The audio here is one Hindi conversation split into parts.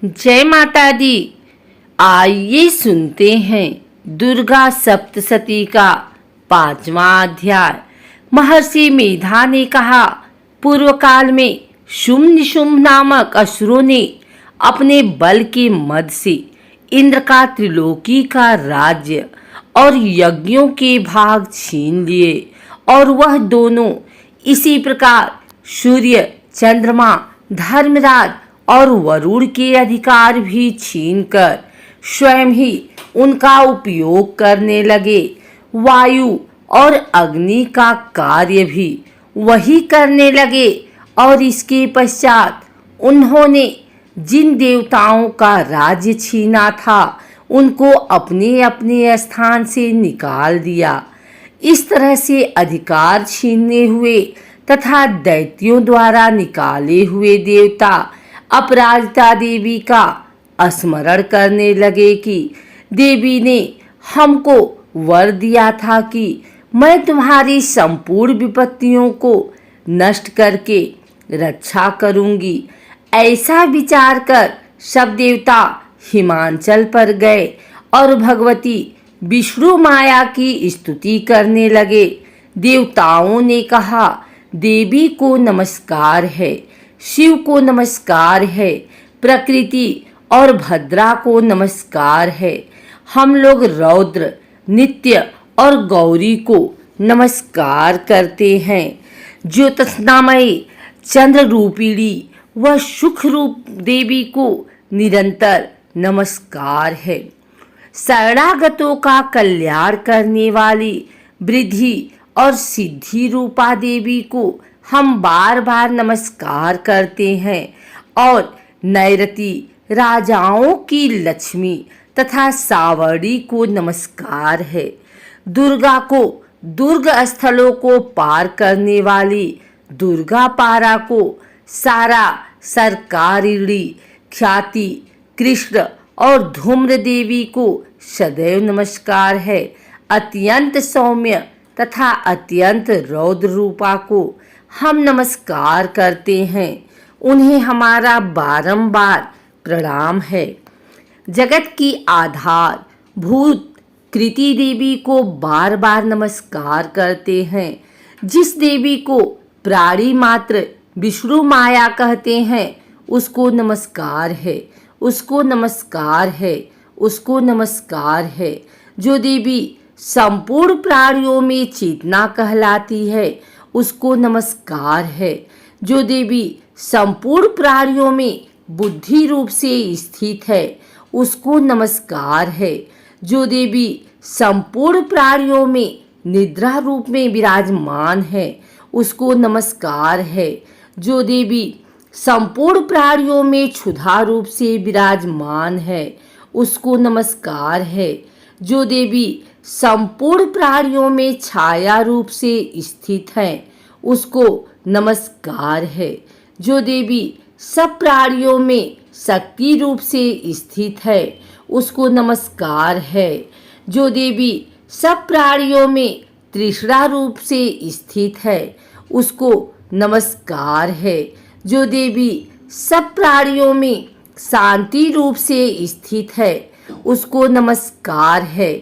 जय माता दी। आइए सुनते हैं दुर्गा सप्तशती का 5वां अध्याय। महर्षि मेधा ने कहा, पूर्व काल में शुंभ निशुंभ नामक असुरों ने अपने बल के मद से इंद्र का त्रिलोकी का राज्य और यज्ञों के भाग छीन लिए, और वह दोनों इसी प्रकार सूर्य, चंद्रमा, धर्मराज और वरुण के अधिकार भी छीनकर स्वयं ही उनका उपयोग करने लगे। वायु और अग्नि का कार्य भी वही करने लगे, और इसके पश्चात उन्होंने जिन देवताओं का राज्य छीना था उनको अपने अपने स्थान से निकाल दिया। इस तरह से अधिकार छीनने हुए तथा दैत्यों द्वारा निकाले हुए देवता अपराजिता देवी का स्मरण करने लगे कि देवी ने हमको वर दिया था कि मैं तुम्हारी संपूर्ण विपत्तियों को नष्ट करके रक्षा करूंगी। ऐसा विचार कर सब देवता हिमांचल पर गए और भगवती विष्णु माया की स्तुति करने लगे। देवताओं ने कहा, देवी को नमस्कार है, शिव को नमस्कार है, प्रकृति और भद्रा को नमस्कार है। हम लोग रौद्र, नित्य और गौरी को नमस्कार करते हैं। ज्योतिषनामयी चंद्र रूपिणी व सुख रूप देवी को निरंतर नमस्कार है। शरणागतों का कल्याण करने वाली वृद्धि और सिद्धि रूपा देवी को हम बार बार नमस्कार करते हैं। और नैरति राजाओं की लक्ष्मी तथा सावड़ी को नमस्कार है। दुर्गा को दुर्ग स्थलों को पार करने वाली दुर्गा पारा को सारा सरकारिणी ख्याति कृष्ण और धूम्र देवी को सदैव नमस्कार है। अत्यंत सौम्य तथा अत्यंत रौद्र रूपा को हम नमस्कार करते हैं। उन्हें हमारा बारंबार प्रणाम है। जगत की आधार भूत कृति देवी को बार बार नमस्कार करते हैं। जिस देवी को प्राणी मात्र विष्णु माया कहते हैं उसको नमस्कार है, उसको नमस्कार है, उसको नमस्कार है। जो देवी संपूर्ण प्राणियों में चेतना कहलाती है उसको नमस्कार है। जो देवी संपूर्ण प्राणियों में बुद्धि रूप से स्थित है उसको नमस्कार है। जो देवी संपूर्ण प्राणियों में निद्रा रूप में विराजमान है उसको नमस्कार है। जो देवी संपूर्ण प्राणियों में क्षुधा रूप से विराजमान है उसको नमस्कार है। जो देवी संपूर्ण प्राणियों में छाया रूप से स्थित है उसको नमस्कार है। जो देवी सब प्राणियों में शक्ति रूप से स्थित है उसको नमस्कार है। जो देवी सब प्राणियों में तृष्णा रूप से स्थित है उसको नमस्कार है। जो देवी सब प्राणियों में शांति रूप से स्थित है उसको नमस्कार है।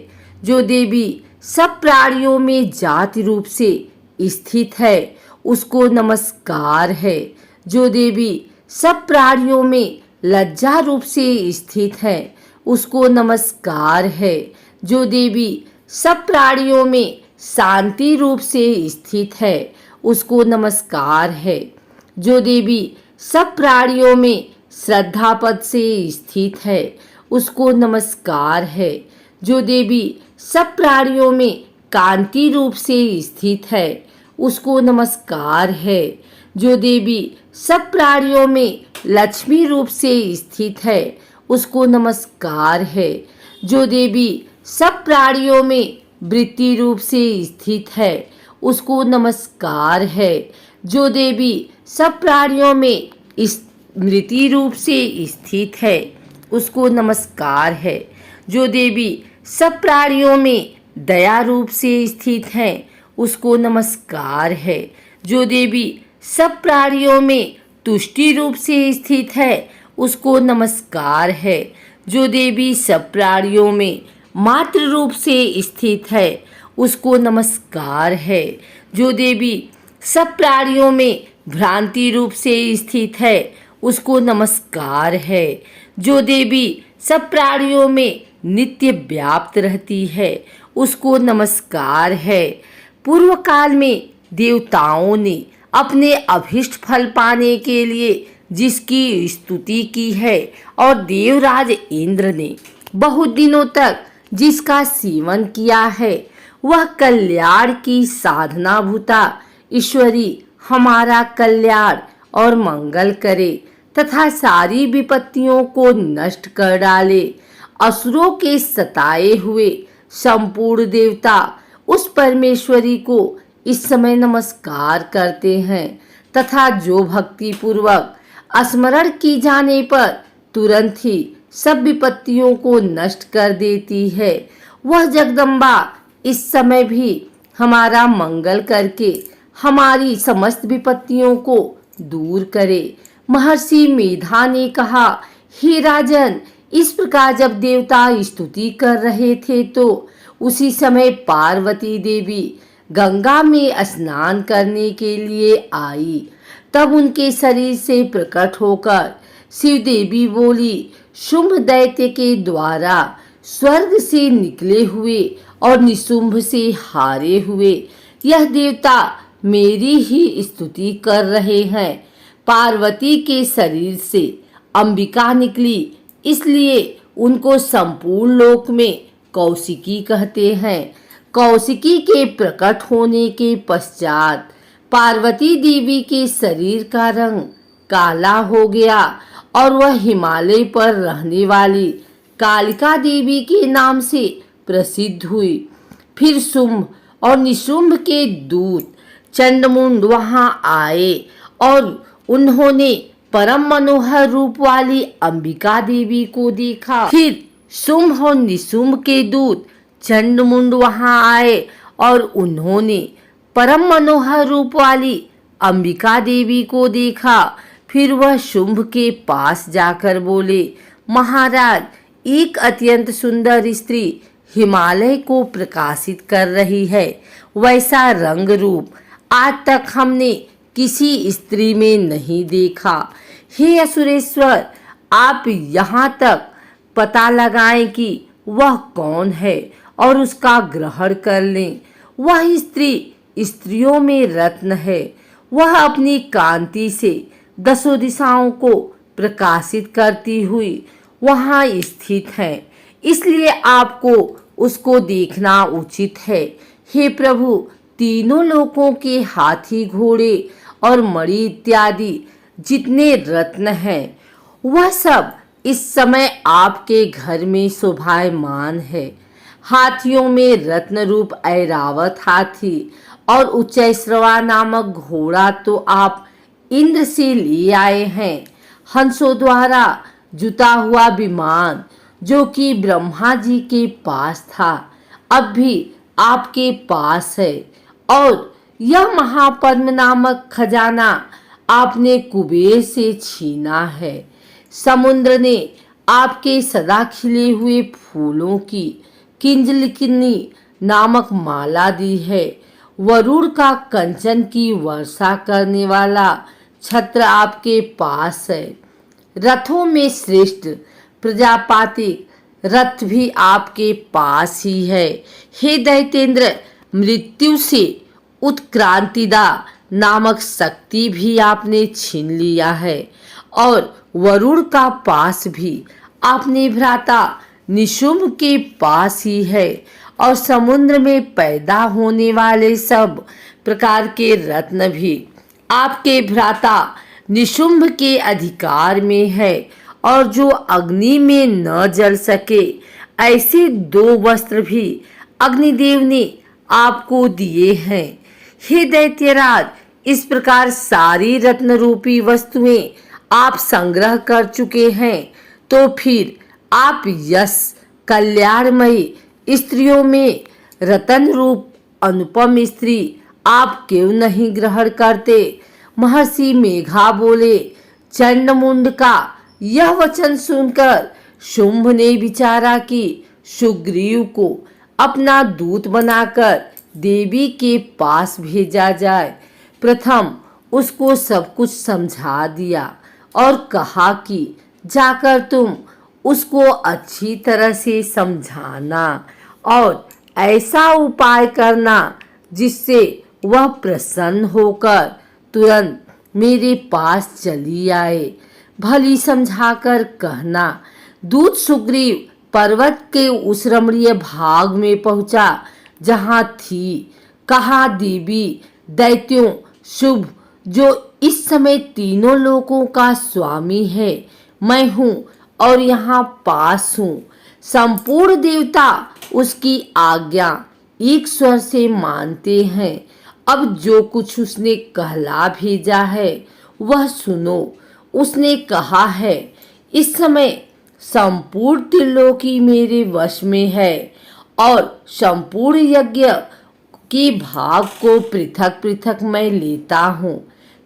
जो देवी सब प्राणियों में जाति रूप से स्थित है उसको नमस्कार है। जो देवी सब प्राणियों में लज्जा रूप से स्थित है उसको नमस्कार है। जो देवी सब प्राणियों में शांति रूप से स्थित है उसको नमस्कार है। जो देवी सब प्राणियों में श्रद्धा पद से स्थित है उसको नमस्कार है। जो देवी सब प्राणियों में कांति रूप से स्थित है उसको नमस्कार है। जो देवी सब प्राणियों में लक्ष्मी रूप से स्थित है उसको नमस्कार है। जो देवी सब प्राणियों में वृत्ति रूप से स्थित है उसको नमस्कार है। जो देवी सब प्राणियों में स्मृति रूप से स्थित है उसको नमस्कार है। जो देवी सब प्राणियों में दया रूप से स्थित है उसको नमस्कार है। जो देवी सब प्राणियों में तुष्टि रूप से स्थित है उसको नमस्कार है। जो देवी सब प्राणियों में मात्र रूप से स्थित है, उसको नमस्कार है। जो देवी सब प्राणियों में भ्रांति रूप से स्थित है, उसको नमस्कार है। जो देवी सब प्राणियों में नित्य व्याप्त रहती है, उसको नमस्कार है। पूर्व काल में देवताओं ने अपने अभिष्ट फल पाने के लिए जिसकी स्तुति की है और देवराज इंद्र ने बहुत दिनों तक जिसका सेवन किया है, वह कल्याण की साधना भूता ईश्वरी हमारा कल्याण और मंगल करे तथा सारी विपत्तियों को नष्ट कर डाले। असुरों के सताए हुए संपूर्ण देवता उस परमेश्वरी को इस समय नमस्कार करते हैं तथा जो भक्ति पूर्वक स्मरण की जाने पर तुरंत ही सब विपत्तियों को नष्ट कर देती है, वह जगदम्बा इस समय भी हमारा मंगल करके हमारी समस्त विपत्तियों को दूर करे। महर्षि मेधा ने कहा, हे राजन, इस प्रकार जब देवता स्तुति कर रहे थे तो उसी समय पार्वती देवी गंगा में स्नान करने के लिए आई। तब उनके शरीर से प्रकट होकर शिव देवी बोली, शुंभ दैत्य के द्वारा स्वर्ग से निकले हुए और निशुंभ से हारे हुए यह देवता मेरी ही स्तुति कर रहे हैं। पार्वती के शरीर से अंबिका निकली, इसलिए उनको संपूर्ण लोक में कौशिकी कहते हैं। कौशिकी के प्रकट होने के पश्चात पार्वती देवी के शरीर का रंग काला हो गया और वह हिमालय पर रहने वाली कालिका देवी के नाम से प्रसिद्ध हुई। फिर शुंभ और निशुंभ के दूत चंडमुंड वहां आए और उन्होंने परम मनोहर रूप वाली अंबिका देवी को देखा। फिर शुंभ और निशुंभ के दूत चंडमुंड वहां आए और उन्होंने परम मनोहर रूप वाली अंबिका देवी को देखा। फिर वह शुंभ के पास जाकर बोले, महाराज, एक अत्यंत सुंदर स्त्री हिमालय को प्रकाशित कर रही है। वैसा रंग रूप आज तक हमने किसी स्त्री में नहीं देखा। हे असुरेश्वर, आप यहाँ तक पता लगाएं कि वह कौन है और उसका ग्रहण कर लें। वह स्त्री स्त्रियों में रत्न है। वह अपनी कांति से दसों दिशाओं को प्रकाशित करती हुई वहाँ स्थित है, इसलिए आपको उसको देखना उचित है। हे प्रभु, तीनों लोकों के हाथी, घोड़े और मणि इत्यादि जितने रत्न हैं, वह सब इस समय आपके घर में शोभायमान है। हाथियों में रत्न रूप ऐरावत हाथी और उच्चैश्रवा नामक घोड़ा तो आप इंद्र से ले आए हैं। हंसों द्वारा जुता हुआ विमान जो कि ब्रह्मा जी के पास था, अब भी आपके पास है। और यह महापद्म नामक खजाना आपने कुबेर से छीना है। समुद्र ने आपके सदा खिले हुए फूलों की किंजलिकिनी नामक माला दी है। वरुण का कंचन की वर्षा करने वाला छत्र आपके पास है। रथों में श्रेष्ठ प्रजापातिक रथ भी आपके पास ही है। हे दैतेंद्र, मृत्यु से उत्क्रांतिदा नामक शक्ति भी आपने छीन लिया है और वरुण का पास भी आपने भ्राता निशुंभ के पास ही है और समुद्र में पैदा होने वाले सब प्रकार के रत्न भी आपके भ्राता निशुंभ के अधिकार में है। और जो अग्नि में न जल सके ऐसे 2 वस्त्र भी अग्निदेव ने आपको दिए हैं। हे दैत्यराज, इस प्रकार सारी रत्न रूपी वस्तुएं आप संग्रह कर चुके हैं, तो फिर आप यश कल्याणमयी स्त्रियों में रतन रूप अनुपम स्त्री आप क्यों नहीं ग्रहण करते? महर्षि मेघा बोले, चंडमुंड का यह वचन सुनकर शुंभ ने विचारा कि सुग्रीव को अपना दूत बनाकर देवी के पास भेजा जाए। प्रथम उसको सब कुछ समझा दिया और कहा कि जाकर तुम उसको अच्छी तरह से समझाना और ऐसा उपाय करना जिससे वह प्रसन्न होकर तुरंत मेरे पास चली आए। भली समझाकर कहना। दूत सुग्रीव पर्वत के उस रमणीय भाग में पहुंचा जहां थी कहा देवी दैत्यों शुभ जो इस समय तीनों लोकों का स्वामी है, मैं हूँ और यहाँ पास हूँ। संपूर्ण देवता उसकी आज्ञा एक स्वर से मानते हैं। अब जो कुछ उसने कहला भेजा है वह सुनो। उसने कहा है, इस समय संपूर्ण त्रिलोकी मेरे वश में है और संपूर्ण यज्ञ के भाग को पृथक पृथक मैं लेता हूँ।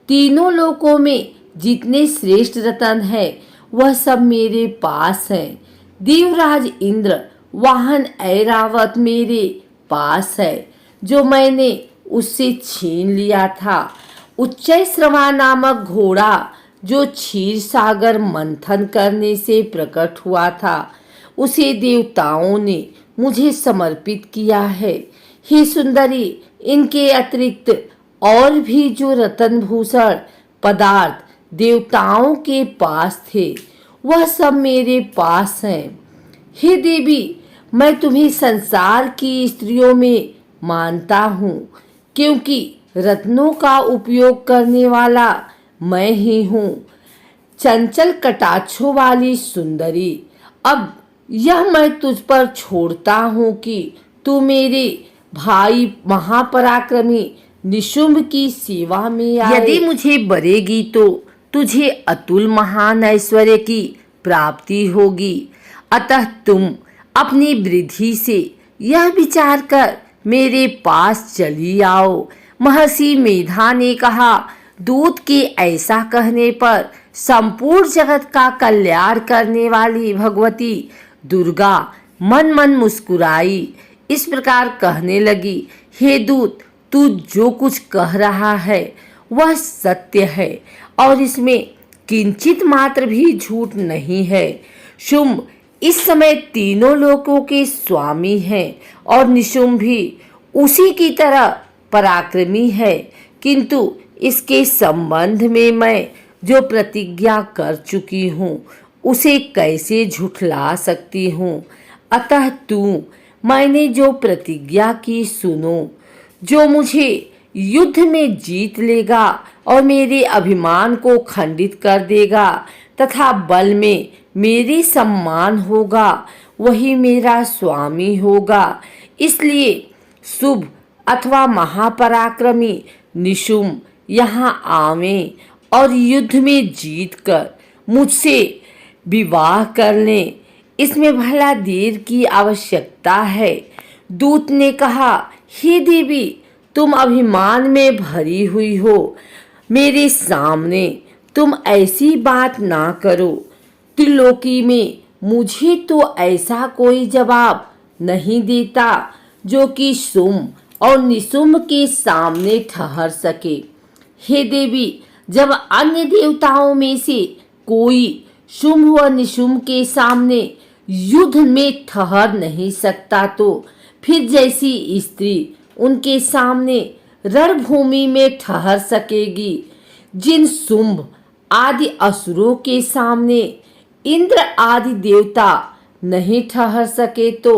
तीनों लोकों में जितने श्रेष्ठ रत्न है वह सब मेरे पास हैं। देवराज इंद्र वाहन ऐरावत मेरे पास है जो मैंने उससे छीन लिया था। उच्चैश्रवा नामक घोड़ा जो क्षीर सागर मंथन करने से प्रकट हुआ था उसे देवताओं ने मुझे समर्पित किया है। हे सुंदरी, इनके अतिरिक्त और भी जो रत्न भूषण पदार्थ देवताओं के पास थे वह सब मेरे पास हैं। हे देवी, मैं तुम्हें संसार की स्त्रियों में मानता हूँ क्योंकि रत्नों का उपयोग करने वाला मैं ही हूँ। चंचल कटाक्षों वाली सुंदरी, अब यह मैं तुझ पर छोड़ता हूँ कि तू मेरे भाई महापराक्रमी निशुंभ की सेवा में आए। यदि मुझे बरेगी तो तुझे अतुल महान ऐश्वर्य की प्राप्ति होगी। अतः तुम अपनी वृद्धि से यह विचार कर मेरे पास चली आओ। महर्षि मेधा ने कहा, दूत के ऐसा कहने पर संपूर्ण जगत का कल्याण करने वाली भगवती दुर्गा मन मन मुस्कुराई। इस प्रकार कहने लगी, हे दूत, तू जो कुछ कह रहा है वह सत्य है और इसमें किंचित मात्र भी झूठ नहीं है। शुंभ इस समय तीनों लोकों के स्वामी हैं और निशुंभ भी उसी की तरह पराक्रमी है, किंतु इसके संबंध में मैं जो प्रतिज्ञा कर चुकी हूँ उसे कैसे झुठला सकती हूँ। अतः तू मैंने जो प्रतिज्ञा की सुनो। जो मुझे युद्ध में जीत लेगा और मेरे अभिमान को खंडित कर देगा तथा बल में मेरी सम्मान होगा वही मेरा स्वामी होगा। इसलिए शुभ अथवा महापराक्रमी निशुंभ यहाँ आवें और युद्ध में जीतकर मुझसे विवाह कर लें। इसमें भला देर की आवश्यकता है। दूत ने कहा, हे देवी, तुम अभिमान में भरी हुई हो। मेरे सामने तुम ऐसी बात ना करो। त्रिलोकी में मुझे तो ऐसा कोई जवाब नहीं देता जो कि शुंभ और निशुंभ के सामने ठहर सके। हे देवी, जब अन्य देवताओं में से कोई शुंभ व निशुंभ के सामने युद्ध में ठहर नहीं सकता तो फिर जैसी स्त्री उनके सामने रणभूमि में ठहर सकेगी। जिन शुंभ आदि असुरों के सामने इंद्र आदि देवता नहीं ठहर सके तो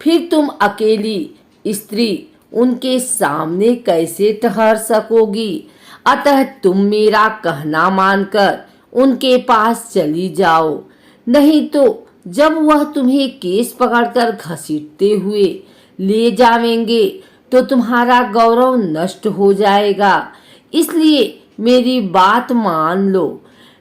फिर तुम अकेली स्त्री उनके सामने कैसे ठहर सकोगी। अतः तुम मेरा कहना मानकर उनके पास चली जाओ, नहीं तो जब वह तुम्हें केस पकड़कर घसीटते हुए ले जावेंगे तो तुम्हारा गौरव नष्ट हो जाएगा। इसलिए मेरी बात मान लो।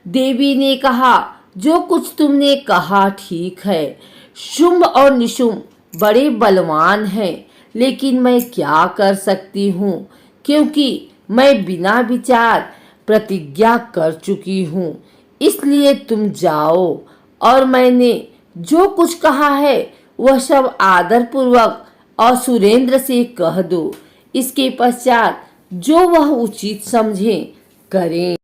देवी ने कहा, जो कुछ तुमने कहा ठीक है। शुंभ और निशुंभ बड़े बलवान हैं, लेकिन मैं क्या कर सकती हूँ क्योंकि मैं बिना विचार प्रतिज्ञा कर चुकी हूँ। इसलिए तुम जाओ और मैंने जो कुछ कहा है वह सब आदर पूर्वक और सुरेंद्र से कह दो। इसके पश्चात जो वह उचित समझे करें।